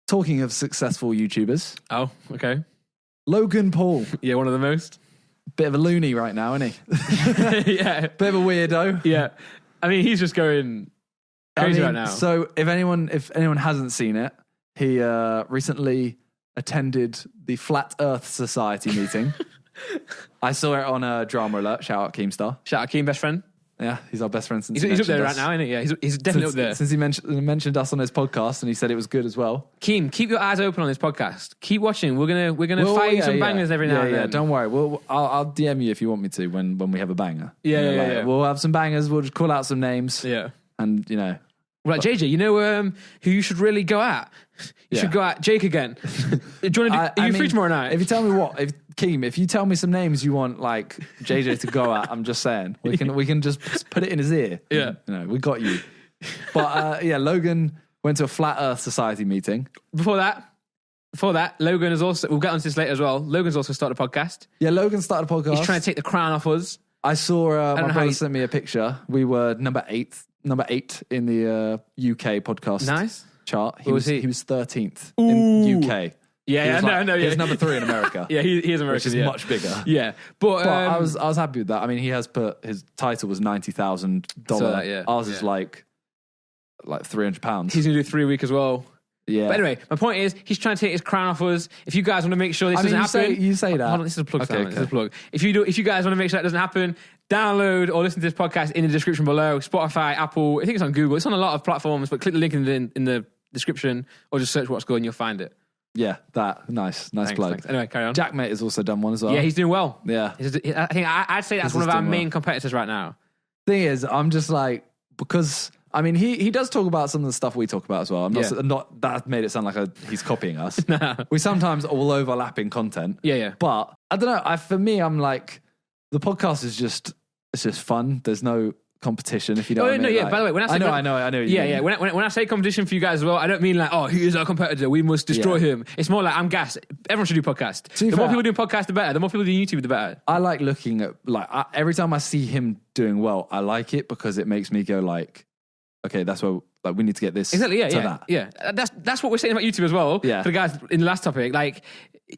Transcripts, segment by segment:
Talking of successful YouTubers, Oh, okay. Logan Paul. Yeah, one of the most. Bit of a loony right now, isn't he? Yeah. Bit of a weirdo. Yeah. I mean, he's just going crazy right now. So if anyone hasn't seen it, he recently attended the Flat Earth Society meeting. I saw it on a Drama Alert. Shout out Keemstar. Shout out Keem, best friend. Yeah, he's our best friend since He's up there right now, isn't he? Yeah, he's definitely up there. Since he mentioned us on his podcast, and he said it was good as well. Keem, keep your eyes open on this podcast. Keep watching. We're gonna fire you some bangers every now and then. Don't worry. I'll DM you if you want me to when we have a banger. Yeah. We'll have some bangers. We'll just call out some names. Yeah. And Right, JayZ, you know who you should really go at? You should go at Jake again. Do you want to are you free tomorrow night? If you tell me Keem, if you tell me some names you want like JayZ to go at, I'm just saying we can just put it in his ear. Yeah, we got you. But Logan went to a Flat Earth Society meeting. Before that, Logan has also. We'll get onto this later as well. Logan's also started a podcast. Yeah, Logan started a podcast. He's trying to take the crown off us. I saw my brother sent me a picture. We were number eight in the UK podcast chart. He was 13th in UK. Yeah, he was number 3 in America. Yeah, he is American. Which is much bigger. Yeah, but I was happy with that. I mean, he has put his title was $90,000. Ours is like £300. He's gonna do 3 week as well. Yeah. But anyway, my point is, he's trying to take his crown off us. If you guys want to make sure this doesn't happen, you say that. Hold on, this is a plug. Okay, This is a plug. If you guys want to make sure that doesn't happen, download or listen to this podcast in the description below. Spotify, Apple. I think it's on Google. It's on a lot of platforms. But click the link in the description, or just search What's Good and you'll find it. Yeah, that nice plug. Thanks. Anyway, carry on. Jackmate has also done one as well. Yeah, he's doing well. Yeah, I think I'd say that's one of our main competitors right now. Thing is, I'm just like, because I mean, he does talk about some of the stuff we talk about as well. I'm not that made it sound like he's copying us. No. We sometimes all overlapping content. Yeah. But I don't know. For me, I'm like, the podcast is just fun. There's no competition, if you know what I mean. No, yeah. By the way, when I say I know. Yeah. When I say competition for you guys as well, I don't mean like, oh, he is our competitor, we must destroy him. It's more like, I'm gassed. Everyone should do podcast. The more people do podcast, the better. The more people do YouTube, the better. I like looking at every time I see him doing well, I like it because it makes me go like, okay, that's where we need to get this. Exactly. That. Yeah. That's what we're saying about YouTube as well. Yeah. For the guys in the last topic, like,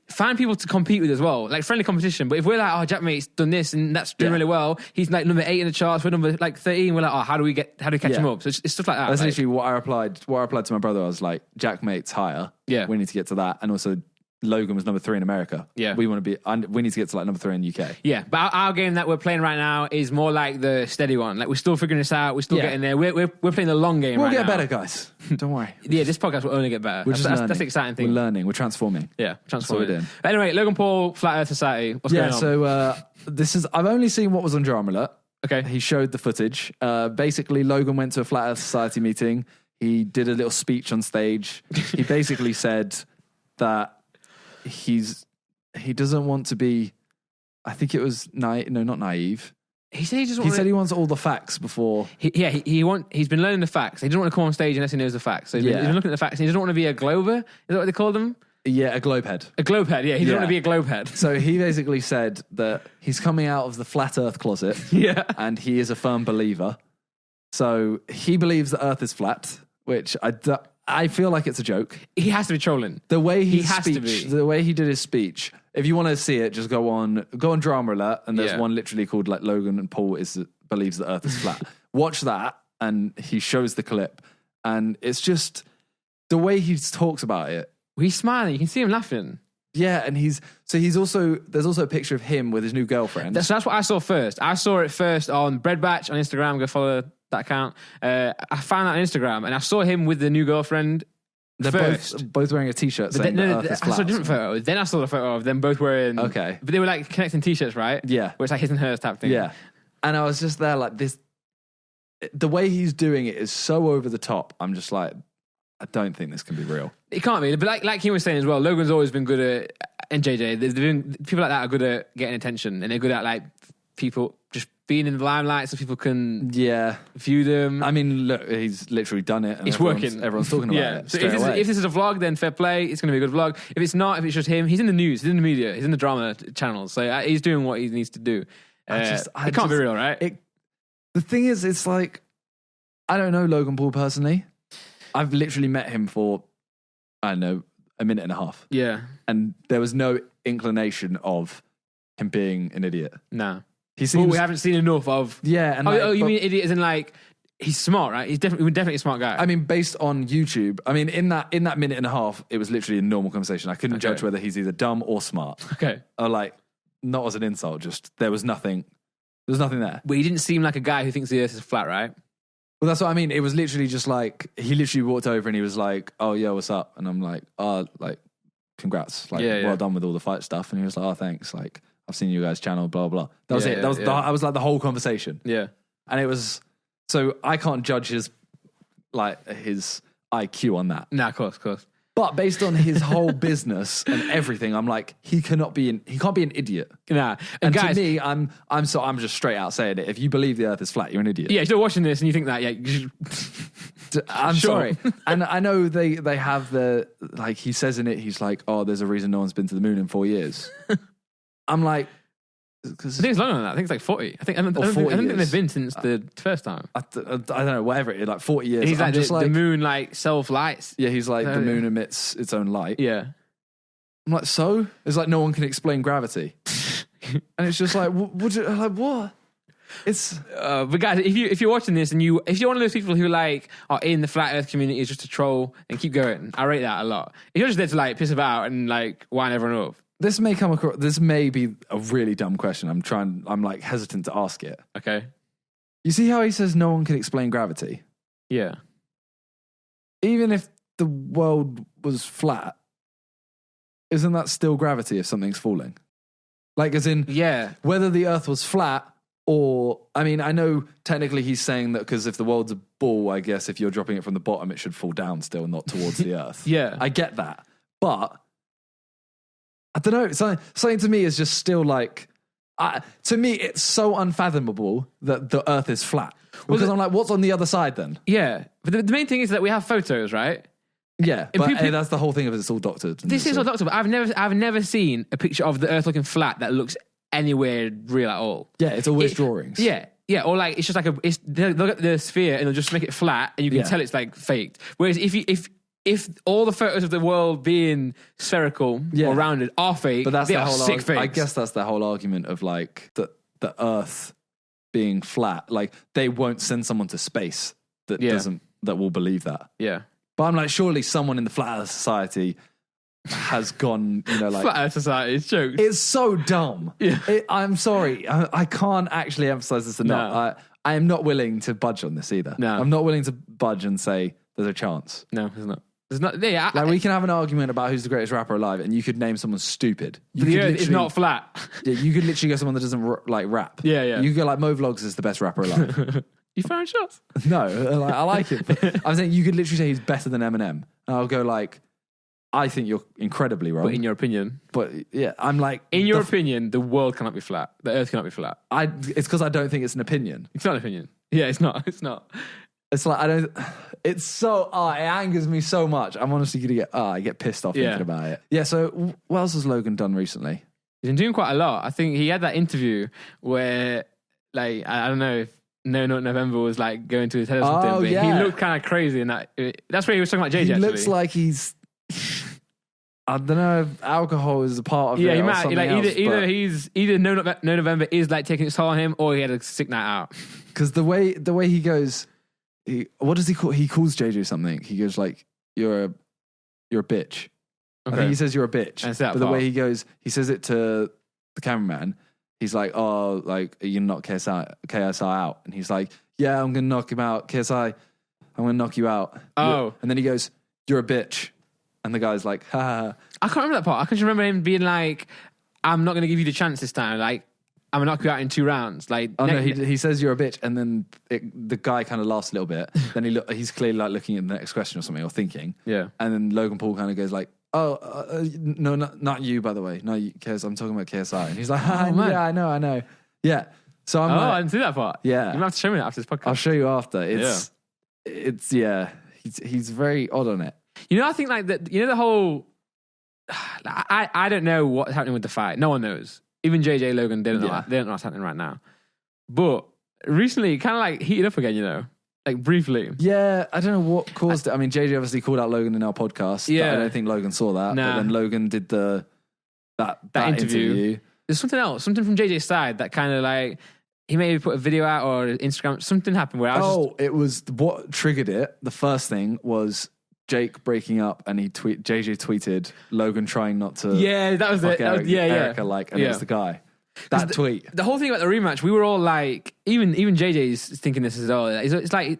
find people to compete with as well, like friendly competition. But if we're like, oh, Jackmate's done this and that's doing really well, he's like number 8 in the charts, we're number like 13. We're like, oh, how do we catch him up? So it's stuff like that. That's literally what I replied to my brother. I was like, Jackmate's higher. Yeah, we need to get to that, and also Logan was number 3 in America. Yeah. We need to get to like number 3 in UK. Yeah, but our game that we're playing right now is more like the steady one. Like, we're still figuring this out. We're still getting there. We're playing the long game right now. We'll get better, guys. Don't worry. Yeah, this podcast will only get better. That's the exciting thing. We're learning. We're transforming. Yeah, transforming. That's what we're doing. But anyway, Logan Paul, Flat Earth Society. What's going on? So I've only seen what was on Drama Alert. Okay. He showed the footage. Basically, Logan went to a Flat Earth Society meeting. He did a little speech on stage. He basically said that he doesn't want to be, I think it was not naive. He said he wants all the facts before. He's been learning the facts. He doesn't want to come on stage unless he knows the facts. So he's been looking at the facts. And he doesn't want to be a glober. Is that what they call them? Yeah, a globehead. A globehead, yeah. He doesn't want to be a globehead. So he basically said that he's coming out of the flat earth closet. Yeah. And he is a firm believer. So he believes the earth is flat, which I feel like it's a joke. He has to be trolling. The way the way he did his speech. If you want to see it, just go on Drama Alert, and there's one literally called like Logan and Paul believes the Earth is flat. Watch that, and he shows the clip, and it's just the way he talks about it. He's smiling. You can see him laughing. Yeah, and there's also a picture of him with his new girlfriend. So that's what I saw first. I saw it first on Bread Batch on Instagram. Go follow that account. I found that on Instagram, and I saw him with the new girlfriend. They're both wearing a t-shirt saying the Earth is flat. I saw a different photo. Then I saw the photo of them both wearing... Okay. But they were like connecting t-shirts, right? Yeah. Where it's like his and hers type thing. Yeah. And I was just there like this... The way he's doing it is so over the top. I'm just like, I don't think this can be real. It can't be. But like he was saying as well, Logan's always been good at... And JayZ, people like that are good at getting attention. And they're good at like people just being in the limelight so people can view them. I mean, look, he's literally done it. And it's working. Everyone's talking about it. So if this is a vlog, then fair play. It's going to be a good vlog. If it's not, if it's just him, he's in the news, he's in the media, he's in the drama channels. So he's doing what he needs to do. It can't be real, right? The thing is, it's like, I don't know Logan Paul personally. I've literally met him for I don't know, a minute and a half. Yeah. And there was no inclination of him being an idiot. No. He seems... But we haven't seen enough of... Yeah. And you mean idiot as in like... He's smart, right? He's definitely a smart guy. I mean, based on YouTube, I mean, in that minute and a half, it was literally a normal conversation. I couldn't judge whether he's either dumb or smart. Okay. Or like, not as an insult, just there was nothing there. But he didn't seem like a guy who thinks the earth is flat, right? Well, that's what I mean. It was literally just like, he literally walked over and he was like, oh, yeah, what's up? And I'm like, oh, like, congrats. Like, well done with all the fight stuff. And he was like, oh, thanks. Like, I've seen you guys' channel, blah, blah. That was it. I was like the whole conversation. Yeah. And it was, so I can't judge his IQ on that. Nah, of course. But based on his whole business and everything, I'm like, he can't be an idiot. Nah. And guys, to me, I'm just straight out saying it. If you believe the earth is flat, you're an idiot. Yeah, if you're watching this and you think that, I'm sorry. And I know they have like, he says in it, he's like, oh, there's a reason no one's been to the moon in 4 years. I'm like, I think it's longer than that. I think it's like 40. I don't think they've been since the first time. I don't know, whatever it is, like 40 years. He's like, the moon like self-lights. Yeah, he's like, the moon emits its own light. Yeah. I'm like, so? It's like no one can explain gravity. And it's just like, what? It's but guys, if you're watching this and if you're one of those people who like are in the flat earth community just to troll and keep going, I rate that a lot. If you're just there to like piss about and like wind everyone up. This may be a really dumb question. I'm like hesitant to ask it. Okay. You see how he says no one can explain gravity? Yeah. Even if the world was flat, isn't that still gravity if something's falling? Like, as in, whether the earth was flat or, I mean, I know technically he's saying that because if the world's a ball, I guess if you're dropping it from the bottom, it should fall down still, not towards the earth. Yeah. I get that. But I don't know. Something to me is just still like, to me, it's so unfathomable that the earth is flat. Because I'm like, what's on the other side then? Yeah. But the main thing is that we have photos, right? Yeah. But that's the whole thing of it. It's all doctored. This is all doctored, but I've never seen a picture of the earth looking flat that looks anywhere real at all. Yeah, it's always drawings. Yeah. Yeah, or like, it's just like they'll look at the sphere and they'll just make it flat and you can tell it's like faked. Whereas if all the photos of the world being spherical or rounded are fake, but that's they are sick fakes. I guess that's the whole argument of like the Earth being flat. Like, they won't send someone to space that will believe that. Yeah, but I'm like, surely someone in the Flat Earth Society has gone, like Flat Earth Society. It's jokes. It's so dumb. Yeah, I'm sorry, I can't actually emphasize this enough. No. I am not willing to budge on this either. No, I'm not willing to budge and say there's a chance. No, there's not. There's not. Yeah, we can have an argument about who's the greatest rapper alive, and you could name someone stupid. It's not flat. Yeah, you could literally go someone that doesn't like rap. Yeah. You could go like Mo Vlogs is the best rapper alive. You firing shots? No, I like it. But I'm saying you could literally say he's better than Eminem, and I'll go like, I think you're incredibly wrong. But in your opinion, I'm like, in your opinion, the world cannot be flat. The Earth cannot be flat. It's because I don't think it's an opinion. It's not an opinion. Yeah, it's not. It's not. It's like, I don't, it's so, it angers me so much. I'm honestly going to I get pissed off thinking about it. Yeah, so what else has Logan done recently? He's been doing quite a lot. I think he had that interview where, like, I don't know if No Not November was like going to his head or something, but he looked kind of crazy. And that's where he was talking about JayZ, He actually. looks like he's, I don't know if alcohol is a part of it. Yeah, he might. Like, either No November is like taking its toll on him, or he had a sick night out. Because the way he goes, what does he call? He calls JayZ something. He goes like, "You're a bitch." Okay. I think he says you're a bitch. But the way he goes, he says it to the cameraman. He's like, "Oh, like, are you knock KSI out?" And he's like, "Yeah, I'm gonna knock him out. KSI, I'm gonna knock you out." Oh, and then he goes, "You're a bitch," and the guy's like, "Ha ha." I can't remember that part. I can just remember him being like, "I'm not gonna give you the chance this time. Like, I'm gonna knock you out in 2 rounds." Like, he says you're a bitch, and then the guy kind of laughs a little bit. Then he's clearly like looking at the next question or something, or thinking. Yeah. And then Logan Paul kind of goes like, "Oh, no, not you, by the way. No, because I'm talking about KSI." And he's like, "Yeah, I know. Yeah." So I'm like, I didn't see that part. Yeah. You might have to show me that after this podcast. I'll show you after. He's very odd on it. I think like that. The whole. I don't know what's happening with the fight. No one knows. Even JayZ, Logan, they don't know what's happening right now. But recently, it kind of like heated up again. Like briefly. Yeah, I don't know what caused it. I mean, JJ obviously called out Logan in our podcast. Yeah. I don't think Logan saw that. Nah. But then Logan did that interview. There's something else, something from JJ's side that kind of like, he maybe put a video out or Instagram, something happened where it was what triggered it. The first thing was Jake breaking up, and JJ tweeted Logan trying not to. Yeah, that was it. Erica, and it was the guy. That tweet. The whole thing about the rematch, we were all like, even JJ's thinking this as well. It's like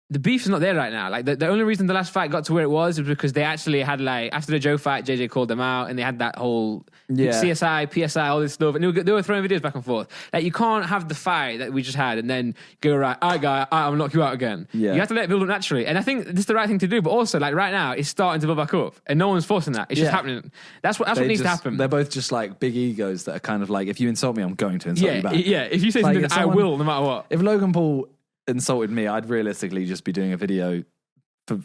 the beef is not there right now. Like the only reason the last fight got to where it was because they actually had like after the Joe fight, JJ called them out, and they had that whole CSI, PSI, all this stuff, and they were throwing videos back and forth. Like you can't have the fight that we just had and then go right, all right, guy, I'll knock you out again. Yeah. You have to let it build up naturally, and I think this is the right thing to do. But also, like right now, it's starting to build back up, and no one's forcing that. It's just happening. That's what needs to happen. They're both just like big egos that are kind of like, if you insult me, I'm going to insult you back. Yeah, if you say something, I will, no matter what. If Logan Paul insulted me, I'd realistically just be doing a video.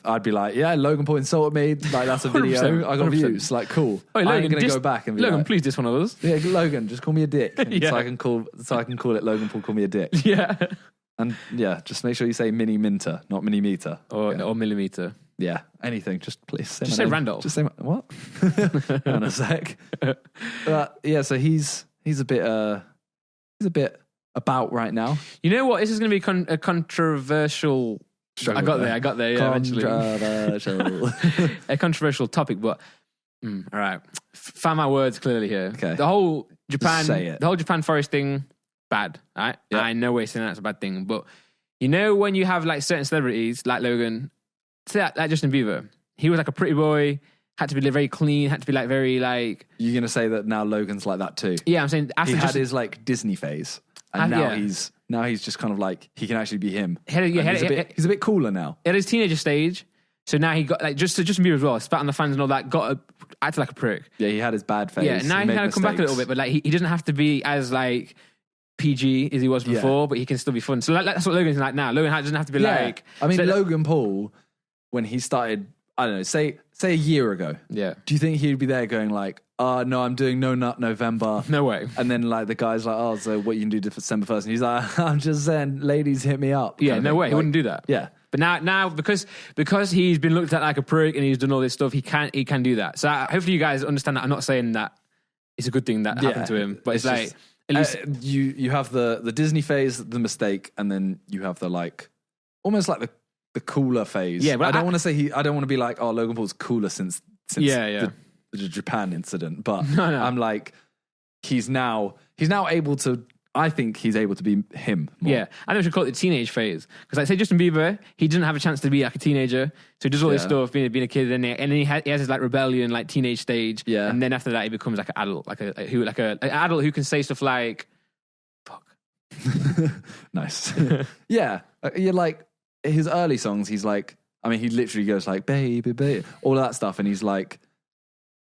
I'd be like, yeah, Logan Paul insulted me. Like, that's a video. I got 100%. views. Like, cool. Wait, Logan, I'm going to go back and be Logan, like, please diss one of us. Yeah, Logan, just call me a dick. Yeah. So I can call it Logan Paul, call me a dick. Yeah. And yeah, just make sure you say Miniminter, not Minimeter. Or Millimeter. Yeah, anything. Just please say Just say Randolph. Just say what? Hang on a sec. Yeah, so he's a bit about right now. You know what? This is going to be a controversial. I got there. Yeah, eventually. A controversial topic, but all right. Found my words clearly here. Okay. The whole Japan forest thing, bad. All right. Yeah. I know we're saying that's a bad thing, but you know when you have like certain celebrities like Logan, say like Justin Bieber, he was like a pretty boy. Had to be very clean. Had to be like very like. You're gonna say that now Logan's like that too? Yeah, I'm saying after he had his like Disney phase, and now he's just kind of like he can actually be him. He's a bit cooler now. At his teenager stage, so now he got like Justin Bieber as well, spat on the fans and all that. Acted like a prick. Yeah, he had his bad phase. Yeah, now he kind of come back a little bit, but like he doesn't have to be as like PG as he was before, but he can still be fun. So that's what Logan's like now. Logan doesn't have to be like. I mean, Logan Paul, when he started, I don't know, say a year ago. Yeah. Do you think he'd be there going like, no, I'm doing No Nut November. No way. And then like the guy's like, so what you can do December 1st? And he's like, I'm just saying, ladies hit me up. Yeah, no way. He wouldn't do that. Yeah. But now because he's been looked at like a prick and he's done all this stuff, he can do that. So hopefully you guys understand that. I'm not saying that it's a good thing that happened to him, but it's like just, at least you have the Disney phase, the mistake, and then you have the like almost like the cooler phase. Yeah, but I don't want to be like, Logan Paul's cooler since the Japan incident, but no. I'm like, he's now able to. I think he's able to be him more. Yeah, I think we should call it the teenage phase. Because like say Justin Bieber, he didn't have a chance to be like a teenager, so he does all this stuff, being a kid, and then he has his like rebellion, like teenage stage. Yeah, and then after that, he becomes like an adult, an adult who can say stuff like, "Fuck." Nice. Yeah, you're like his early songs. He's like, I mean, he literally goes like, "Baby, baby," all of that stuff, and he's like,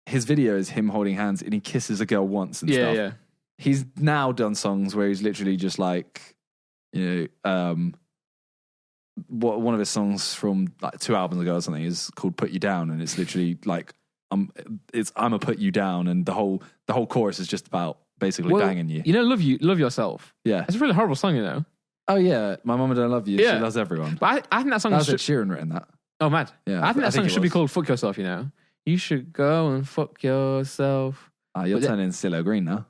his video is him holding hands, and he kisses a girl once and stuff. Yeah. He's now done songs where he's literally just like, one of his songs from like 2 albums ago or something is called "Put You Down," and it's literally like, I'ma put you down, and the whole chorus is just about basically banging you. You know, love yourself. Yeah, it's a really horrible song, you know. Oh yeah, my mama don't love you. Yeah. She loves everyone. But I think that song was Ed Sheeran written that. Oh mad. Yeah, I think that song should be called "Fuck Yourself." You know, you should go and fuck yourself. You're turning CeeLo Green now.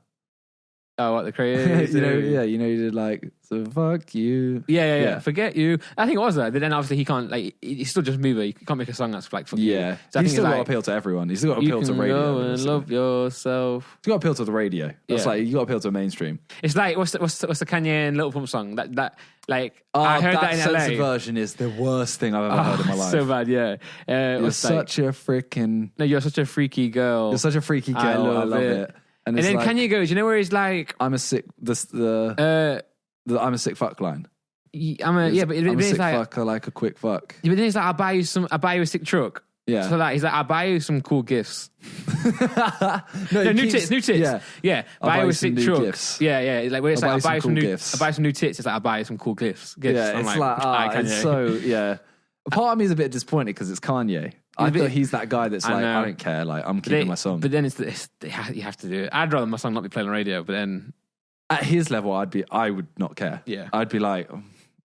Oh, what the crazy? you did like, so fuck you. Yeah. Forget you. I think it was that. But then obviously he can't, like, he's still just Bieber. He can't make a song that's like, fuck you. Yeah. So he's still got to appeal to everyone. He's still got to appeal to radio. Go and love yourself. He's got to appeal to the radio. That's like, you got to appeal to mainstream. It's like, what's the Kanye and Little Pump song? That like, I heard that in LA. That censored version is the worst thing I've ever heard in my life. So bad, yeah. You're such a freaking... No, you're such a freaky girl. You're such a freaky girl. I love it. And then like, Kanye goes, you know where he's like, I'm a sick, I'm a sick fuck line. But I'm a sick fuck, I like a quick fuck. Yeah, but then he's like, I'll buy you a sick truck. Yeah. So like, he's like, I'll buy you some cool gifts. New tits. Yeah. Buy you a sick truck. Gifts. Yeah. Like, where it's I'll buy you some new gifts. I'll buy some new tits. It's like, I'll buy you some cool gifts. Yeah, it's like it's so, yeah. Part of me is a bit disappointed because it's Kanye. I thought he's that guy that's like, I don't care, like, I'm keeping my song. But then you have to do it. I'd rather my song not be played on radio, but then... At his level, I would not care. Yeah. I'd be like,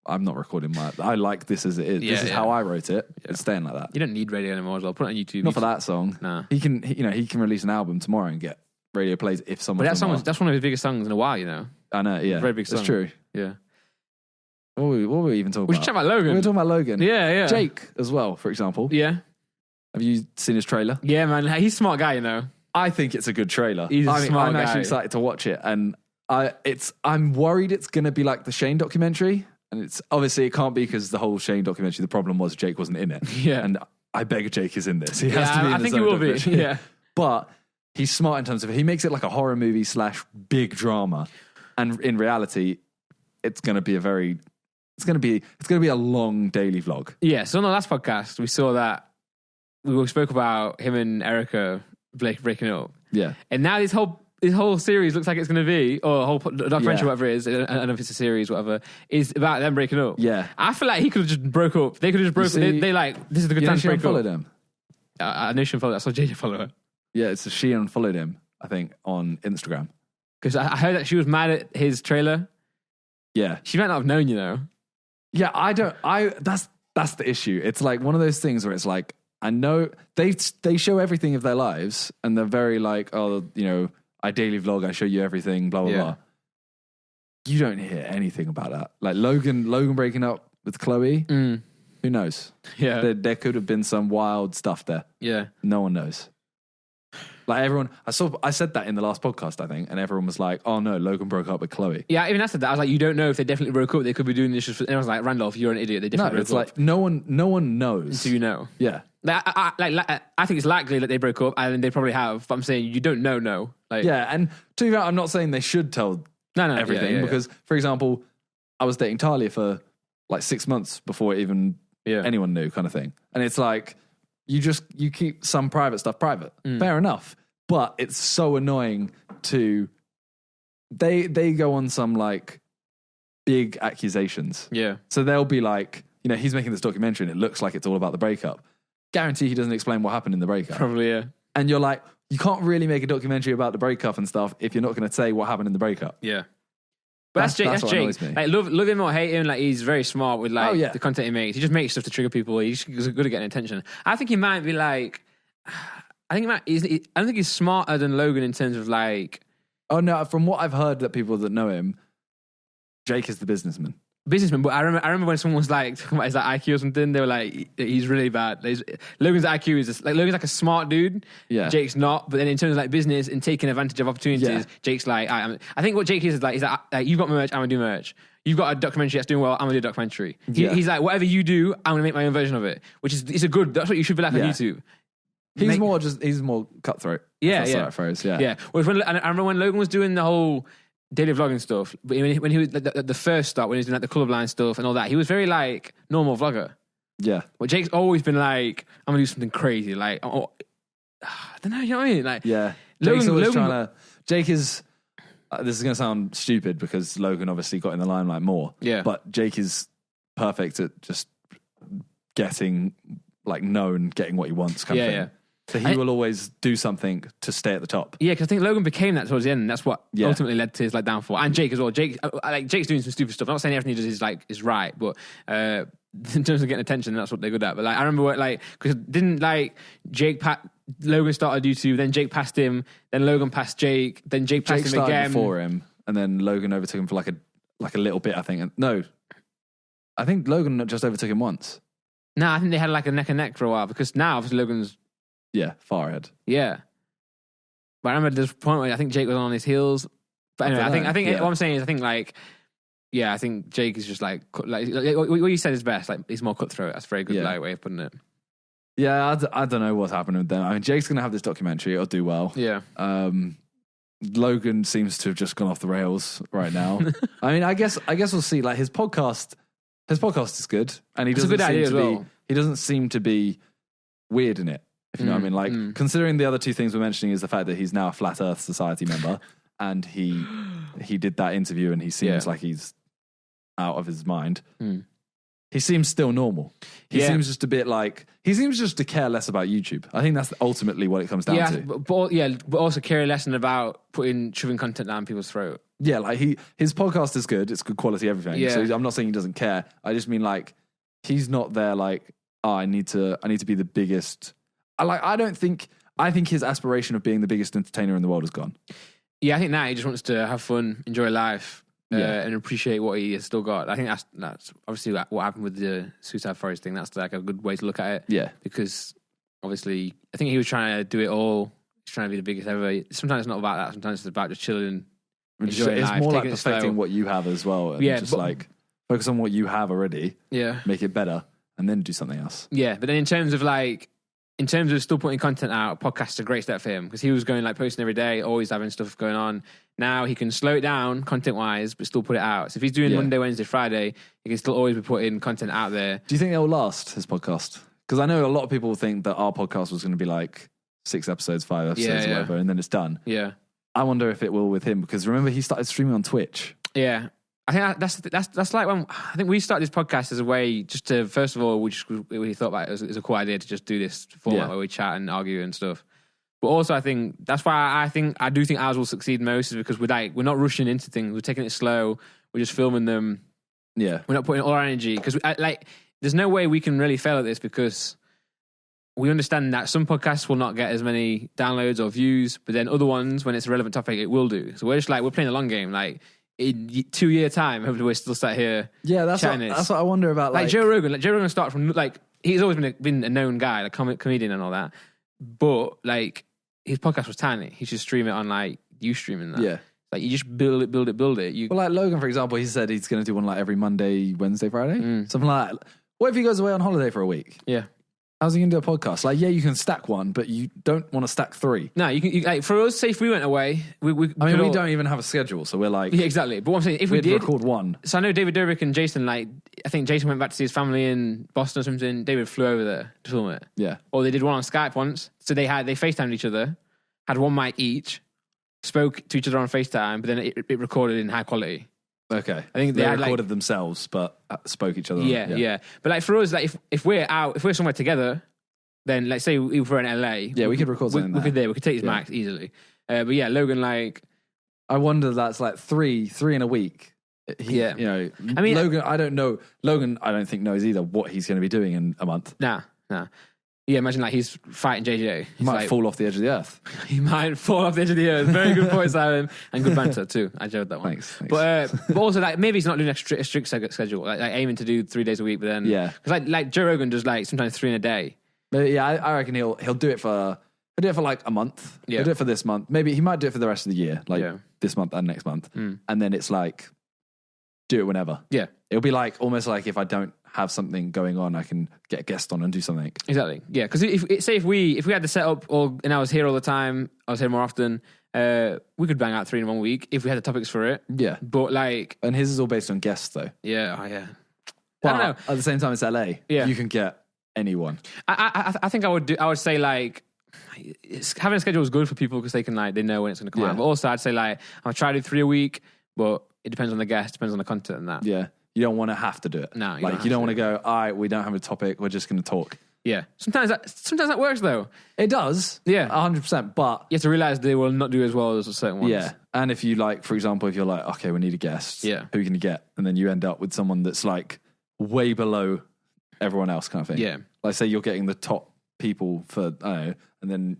I'm not recording I like this as it is. This is how I wrote it. It's staying like that. You don't need radio anymore as well. Put it on YouTube. Not for that song. Nah. He can release an album tomorrow and get radio plays if someone. But that's one of his biggest songs in a while, you know. I know, yeah. Very big song. It's true. Yeah. What were we even talking about? We should chat about Logan. We were talking about Logan. Yeah. Jake as well, for example. Yeah. Have you seen his trailer? Yeah, man. He's a smart guy, you know. I think it's a good trailer. I'm actually excited to watch it, and I'm worried it's going to be like the Shane documentary, and it's obviously it can't be because the whole Shane documentary. The problem was Jake wasn't in it. Yeah, and I beg Jake is in this. He has to be. I think he will be. Yeah, but he's smart in terms of he makes it like a horror movie / big drama, and in reality, it's going to be it's going to be a long daily vlog. Yeah. So on the last podcast, we saw that we spoke about him and Erica breaking up. Yeah, and now this whole series looks like it's going to be, or a whole documentary, whatever it is, I don't know if it's a series, whatever, is about them breaking up. Yeah. I feel like he could have just broke up. They could have just broke up. They like, this is the good time to break up. Followed him. I know she unfollowed. I saw JayZ follow her. Yeah, she unfollowed him, I think, on Instagram. Because I heard that she was mad at his trailer. Yeah. She might not have known, you know. Yeah, that's the issue. It's like one of those things where it's like, I know they show everything of their lives and they're very like, oh, you know, I daily vlog, I show you everything, blah, blah, blah. You don't hear anything about that. Like Logan breaking up with Chloe, who knows? Yeah. There could have been some wild stuff there. Yeah. No one knows. Like everyone, I said that in the last podcast, I think, and everyone was like, oh no, Logan broke up with Chloe. Yeah, even I said that. I was like, you don't know if they definitely broke up. They could be doing this just for, and I was like, Randolph, you're an idiot. They definitely broke up. Like no one knows. Do you know? Yeah. I think it's likely that they broke up, and they probably have. But I'm saying you don't know. No. Like, yeah, and to be fair, I'm not saying they should tell everything because, for example, I was dating Talia for like 6 months before even anyone knew, kind of thing. And it's like you keep some private stuff private. Fair enough, but it's so annoying to they go on some like big accusations. Yeah, so they'll be like, you know, he's making this documentary and it looks like it's all about the breakup. Guarantee he doesn't explain what happened in the breakup. Probably, yeah. And you're like, you can't really make a documentary about the breakup and stuff if you're not going to say what happened in the breakup. Yeah. But that's Jake. Like, love him or hate him, like he's very smart with like the content he makes. He just makes stuff to trigger people. He's good at getting attention. I think he might be like, I don't think he's smarter than Logan in terms of like. Oh no! From what I've heard, that people that know him, Jake is the businessman. But I remember when someone was like talking about his like, IQ or something. They were like, he's really bad. Logan's IQ is just, like Logan's like a smart dude. Yeah, Jake's not. But then in terms of like business and taking advantage of opportunities, Jake's like, I think what Jake is like you've got merch, I'm gonna do merch. You've got a documentary that's doing well, I'm gonna do a documentary. He's like, whatever you do, I'm gonna make my own version of it. Which is that's what you should be like on YouTube. He's more cutthroat. Yeah, that's the right phrase. Yeah. Whereas I remember when Logan was doing the whole daily vlogging stuff, but when he was the first start, when he was doing like the colorblind stuff and all that, he was very like normal vlogger. Yeah. But Jake's always been like, I'm gonna do something crazy. Like, I don't know, you know what I mean? Like, yeah. Jake's always trying to. Jake is. This is gonna sound stupid because Logan obviously got in the limelight more. Yeah. But Jake is perfect at just getting like known, getting what he wants. Kind of thing. Yeah. So he will always do something to stay at the top. Yeah, because I think Logan became that towards the end, and that's what ultimately led to his like downfall. And Jake as well. Jake's doing some stupid stuff. I'm not saying everything he does is right, but in terms of getting attention, that's what they're good at. But like I remember because didn't like Logan started YouTube, then Jake passed him, then Logan passed Jake, then Jake passed him again before him, and then Logan overtook him for like a little bit. I think I think Logan just overtook him once. No, I think they had like a neck and neck for a while because now obviously Logan's. Yeah, far ahead. Yeah. But I remember this point where I think Jake was on his heels. But anyway, I think what I'm saying is I think Jake is just like what you said is best. Like he's more cutthroat. That's a very good way of putting it. Yeah, I don't know what's happening with them. I mean, Jake's going to have this documentary. It'll do well. Yeah. Logan seems to have just gone off the rails right now. I mean, I guess we'll see. Like his podcast is good, and he doesn't seem to be weird in it. If you know what I mean, like considering the other two things we're mentioning is the fact that he's now a Flat Earth Society member, and he did that interview, and he seems like he's out of his mind. he seems still normal. He seems just a bit like, he seems just to care less about YouTube. I think that's ultimately what it comes down to. But also care less about shoving content down people's throat. Yeah, like his podcast is good. It's good quality, everything. Yeah. So I'm not saying he doesn't care. I just mean like, he's not there like, oh, I need to be the biggest. I think his aspiration of being the biggest entertainer in the world is gone. Yeah, I think now he just wants to have fun, enjoy life. And appreciate what he has still got. I think that's obviously what happened with the Suicide Forest thing. That's like a good way to look at it. Yeah. Because obviously, I think he was trying to do it all. He's trying to be the biggest ever. Sometimes it's not about that. Sometimes it's about just chilling, enjoying life. It's more like perfecting what you have as well. And just like focus on what you have already. Yeah. Make it better and then do something else. Yeah. But then in terms of still putting content out, podcasts are a great step for him because he was going like posting every day, always having stuff going on. Now he can slow it down content wise, but still put it out. So if he's doing Monday, Wednesday, Friday, he can still always be putting content out there. Do you think it'll last, his podcast? Because I know a lot of people think that our podcast was going to be like 6 episodes, 5 episodes, or whatever, and then it's done. Yeah. I wonder if it will with him because remember he started streaming on Twitch. Yeah. I think that's like when I think we started this podcast as a way just to, first of all, we thought about it as a cool idea to just do this format where we chat and argue and stuff. But also, I think that's why I do think ours will succeed most is because we're not rushing into things. We're taking it slow. We're just filming them. Yeah, we're not putting all our energy because there's no way we can really fail at this because we understand that some podcasts will not get as many downloads or views, but then other ones, when it's a relevant topic, it will do. So we're just like we're playing a long game, like. In 2 year time, hopefully we're still sat here. Yeah, that's what I wonder about. Like Joe Rogan. Like Joe Rogan started from like he's always been a known guy, like comedian and all that. But like his podcast was tiny. He should stream it on like Ustream and that. Yeah, like you just build it. Well, like Logan, for example, he said he's going to do one like every Monday, Wednesday, Friday, something like that. What if he goes away on holiday for a week? Yeah. How's he going to do a podcast? Like, yeah, you can stack one, but you don't want to stack 3. No, you can. Like, for us, say if we went away, we don't even have a schedule, so we're like... Yeah, exactly. But what I'm saying, if we did... record one. So I know David Dobrik and Jason, like, I think Jason went back to see his family in Boston or something. David flew over there to film it. Yeah. Or they did one on Skype once. So they FaceTimed each other, had one mic each, spoke to each other on FaceTime, but then it recorded in high quality. Okay. I think they recorded themselves, but spoke each other. Yeah. But like for us, like if we're somewhere together... Then, let's say if we're in LA, we could record something. We could take his mics easily. But yeah, Logan, like, I wonder that's like three in a week. You know, I mean, Logan, I don't know. Logan, I don't think knows either what he's going to be doing in a month. Nah. Yeah, imagine like he's fighting JJ. He might fall off the edge of the earth. He might fall off the edge of the earth. Very good point, Simon, and good banter too. I enjoyed that one. Thanks. But also like maybe he's not doing a strict schedule, like aiming to do 3 days a week. But then because like Joe Rogan does like sometimes 3 in a day. But yeah, I reckon he'll do it for like a month. Yeah. He'll do it for this month. Maybe he might do it for the rest of the year, like this month and next month. And then it's like, do it whenever. Yeah. It'll be like, almost like if I don't have something going on, I can get a guest on and do something. Exactly. Yeah. Because if we had the setup and I was here all the time, I was here more often, we could bang out 3 in 1 week if we had the topics for it. Yeah. But like... And his is all based on guests though. Yeah. Oh yeah. But I don't know. At the same time, it's LA. Yeah. You can get anyone. I think I would say like having a schedule is good for people because they can like they know when it's going to come out. But also I'd say like I'll try to do 3 a week, but it depends on the guest, depends on the content and that. Yeah, you don't want to have to do it. No, you don't want to go. All right, we don't have a topic. We're just going to talk. Yeah, sometimes that works though. It does. Yeah, 100%. But you have to realize they will not do as well as certain ones. Yeah, and if you like, for example, if you're like, okay, we need a guest. Yeah, who can you get? And then you end up with someone that's like way below everyone else, kind of thing. Yeah. Like say you're getting the top people for, I don't know, and then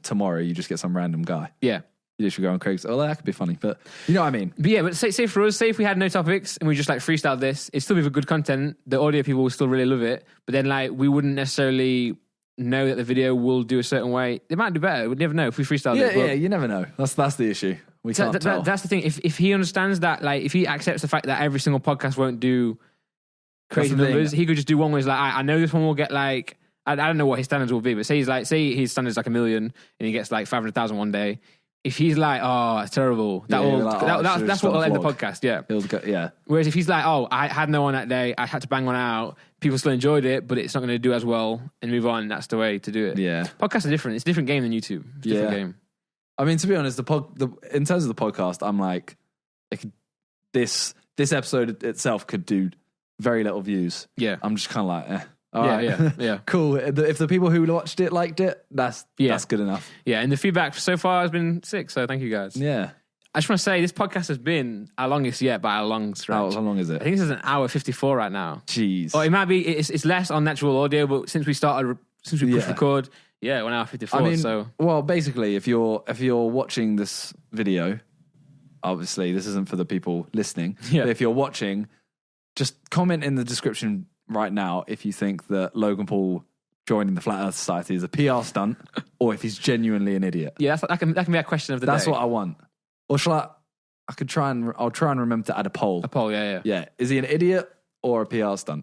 tomorrow you just get some random guy. Yeah. You just go on Craig's, that could be funny, but you know what I mean? But yeah, but say for us, say if we had no topics and we just like freestyled this, it'd still be good content. The audio people will still really love it, but then like we wouldn't necessarily know that the video will do a certain way. It might do better. We'd never know if we freestyled it. Yeah, you never know. That's the issue. We can't tell. That's the thing. If he understands that, like if he accepts the fact that every single podcast won't do crazy numbers, he could just do one where he's like, I know this one will get like, I don't know what his standards will be, but say his standards like 1 million and he gets like 500,000 one day. If he's like, it's terrible, that's what will end the podcast. Yeah. Whereas if he's like, I had no one that day, I had to bang one out, people still enjoyed it, but it's not going to do as well and move on. That's the way to do it. Yeah. Podcasts are different. It's a different game than YouTube. It's a different game. I mean, to be honest, in terms of the podcast, I'm like, this episode itself could do very little views. Yeah. I'm just kind of like, All right. Yeah. Cool. If the people who watched it liked it, that's good enough. Yeah, and the feedback so far has been sick, so thank you guys. Yeah. I just want to say this podcast has been our longest yet by a long stretch. How long is it? I think this is an hour 54 right now. Jeez. Or it might be, it's less on natural audio, but since we pushed record, 1 hour 54. I mean, so well, basically, if you're watching this video, obviously this isn't for the people listening. Yeah. But if you're watching, just comment in the description right now if you think that Logan Paul joining the Flat Earth Society is a PR stunt or if he's genuinely an idiot. Yeah, that can be a question of the day. That's what I want. Or shall I'll try and remember to add a poll. A poll, yeah. Yeah. Is he an idiot or a PR stunt?